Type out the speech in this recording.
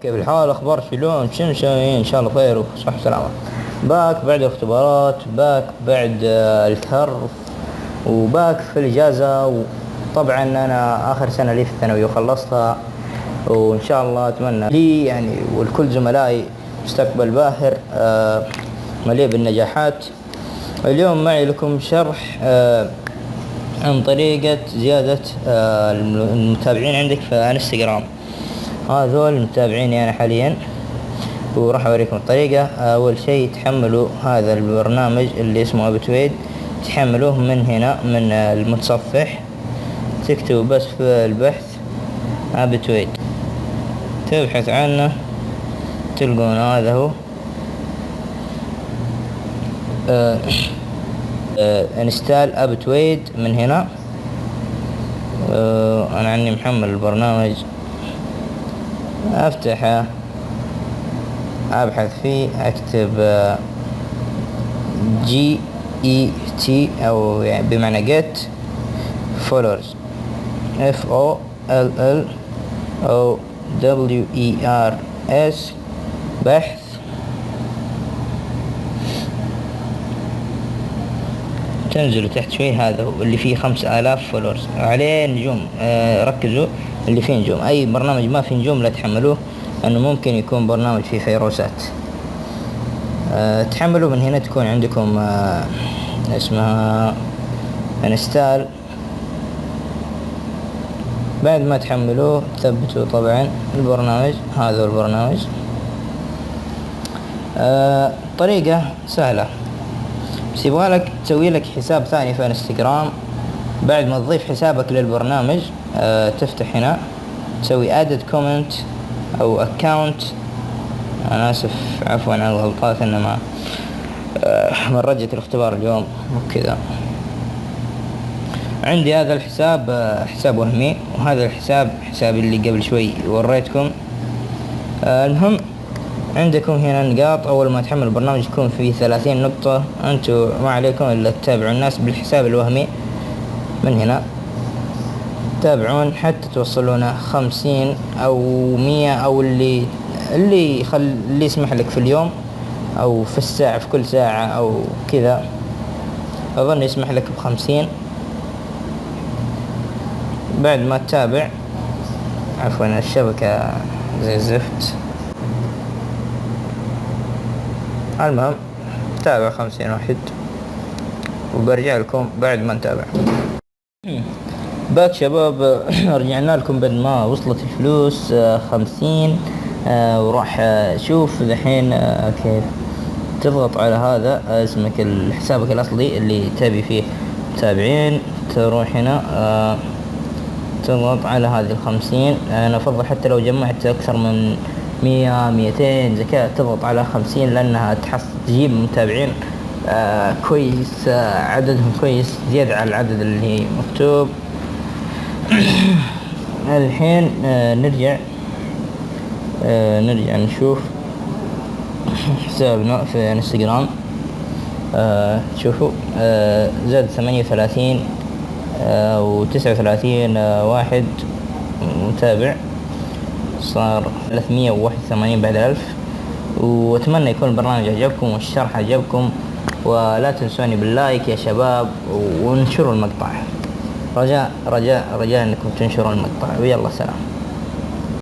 كيف الحال؟ اخبار شلون؟ شو مسويين؟ ان شاء الله خير وصحة وسلامة. باك بعد الاختبارات، باك بعد الكرف، وباك في الاجازة. وطبعا انا اخر سنة لي في الثانوية وخلصتها، وان شاء الله اتمنى لي يعني ولكل زملائي مستقبل باهر مليء بالنجاحات. اليوم معي لكم شرح عن طريقة زيادة المتابعين عندك في انستغرام. هذول المتابعيني أنا حاليا، وراح أوريكم الطريقة. أول شيء تحملوا هذا البرنامج اللي اسمه أبتويد، تحملوه من هنا من المتصفح، تكتبوا بس في البحث أبتويد، تبحث عنه تلقون هذا هو. انستال أبتويد من هنا. أنا عني محمل البرنامج، افتحه، ابحث فيه، اكتب GET او يعني بمعنى get followers FOLLOWERS، بحث. تنزلوا تحت شوي، هذا هو اللي فيه 5000 فولورز، عليه نجوم. ركزوا اللي فيه نجوم. اي برنامج ما فيه نجوم لا تحملوه، انه ممكن يكون برنامج فيه فيروسات. تحملوا من هنا، تكون عندكم اسمها انستال. بعد ما تحملوه تثبتوا طبعا البرنامج. هذا هو البرنامج. طريقة سهلة، بس يبغالك تسوي لك حساب ثاني في انستغرام. بعد ما تضيف حسابك للبرنامج تفتح هنا، تسوي added comment او account. انا اسف، عفوا عن الغلطات، انما مرجت الاختبار اليوم وكذا. عندي هذا الحساب حساب وهمي، وهذا الحساب حسابي اللي قبل شوي وريتكم. المهم عندكم هنا نقاط. اول ما تحمل البرنامج يكون فيه 30 نقطة، انتوا ما عليكم الا تتابعوا الناس بالحساب الوهمي. من هنا تتابعون حتى توصلون 50 او 100 او اللي يسمح لك في اليوم او في الساعة، في كل ساعة او كذا. اظن يسمح لك ب50. بعد ما تتابع، عفوا الشبكة زي الزفت، المهم تابع 50 واحد، وبرجع لكم بعد ما نتابع. باك شباب، رجعنا لكم بعد ما وصلت الفلوس 50. وراح شوف الحين كيف تضغط على هذا اسمك حسابك الأصلي اللي تبي فيه متابعين. تروح هنا تضغط على هذه 50. أنا أفضل حتى لو جمعت أكثر من 100 200 زكاة تضغط على 50، لأنها تجيب متابعين كويس، عددهم كويس زيادة على العدد اللي مكتوب. الحين نرجع نشوف حسابنا في انستغرام. شوفوا زاد 38 و39 واحد متابع، صار 381 بعد 1000. واتمنى يكون البرنامج عجبكم والشرح عجبكم، ولا تنسوني باللايك يا شباب، وانشروا المقطع. رجاء انكم تنشروا المقطع، ويلا سلام.